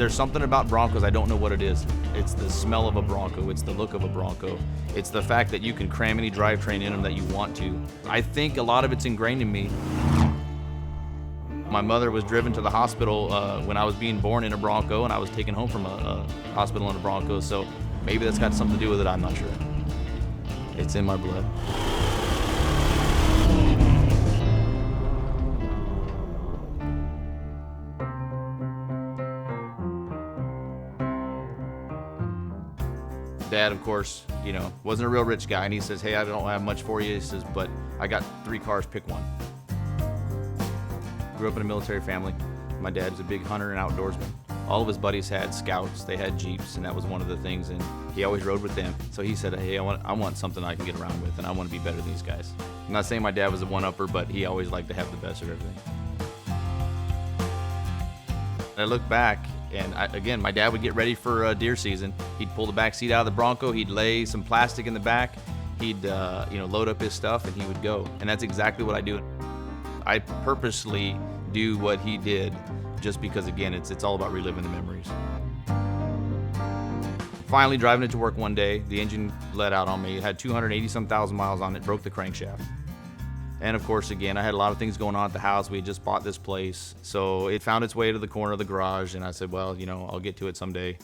There's something about Broncos, I don't know what it is. It's the smell of a Bronco, it's the look of a Bronco. It's the fact that you can cram any drivetrain in them that you want to. I think a lot of it's ingrained in me. My mother was driven to the hospital when I was being born in a Bronco, and I was taken home from a hospital in a Bronco, so maybe that's got something to do with it, I'm not sure. It's in my blood. Dad, of course, wasn't a real rich guy, and he says, hey, I don't have much for you. He says, but I got 3 cars, pick one. Grew up in a military family. My dad was a big hunter and outdoorsman. All of his buddies had Scouts, they had Jeeps, and that was one of the things, and he always rode with them. So he said, hey, I want something I can get around with, and I want to be better than these guys. I'm not saying my dad was a one-upper, but he always liked to have the best of everything. I look back, and again, my dad would get ready for deer season. He'd pull the back seat out of the Bronco, he'd lay some plastic in the back, he'd load up his stuff, and he would go. And that's exactly what I do. I purposely do what he did just because, again, it's all about reliving the memories. Finally driving it to work one day, the engine let out on me. It had 280-some thousand miles on it, broke the crankshaft. And of course, again, I had a lot of things going on at the house. We had just bought this place. So it found its way to the corner of the garage, and I said, well, I'll get to it someday.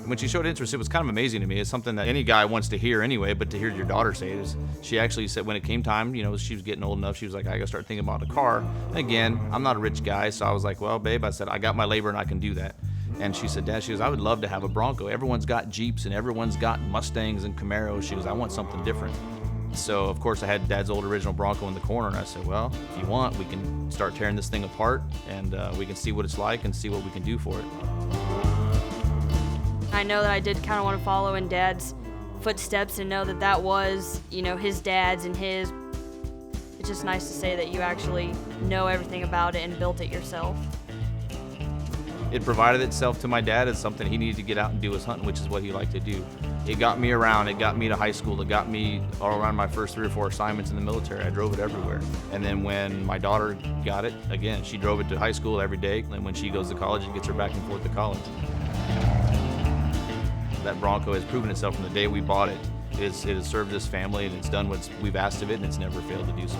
When she showed interest, it was kind of amazing to me. It's something that any guy wants to hear anyway, but to hear your daughter say it is, she actually said when it came time, she was getting old enough, she was like, I gotta start thinking about a car. And again, I'm not a rich guy, so I was like, well, babe, I said, I got my labor and I can do that. And she said, Dad, she goes, I would love to have a Bronco. Everyone's got Jeeps and everyone's got Mustangs and Camaros. She goes, I want something different. So, of course, I had Dad's old original Bronco in the corner, and I said, well, if you want, we can start tearing this thing apart, and we can see what it's like and see what we can do for it. I know that I did kind of want to follow in Dad's footsteps and know that that was, his dad's and his. It's just nice to say that you actually know everything about it and built it yourself. It provided itself to my dad as something he needed to get out and do his hunting, which is what he liked to do. It got me around, it got me to high school, it got me all around my first 3 or 4 assignments in the military. I drove it everywhere. And then when my daughter got it, again, she drove it to high school every day, and when she goes to college, it gets her back and forth to college. That Bronco has proven itself from the day we bought it. It has served this family, and it's done what we've asked of it, and it's never failed to do so.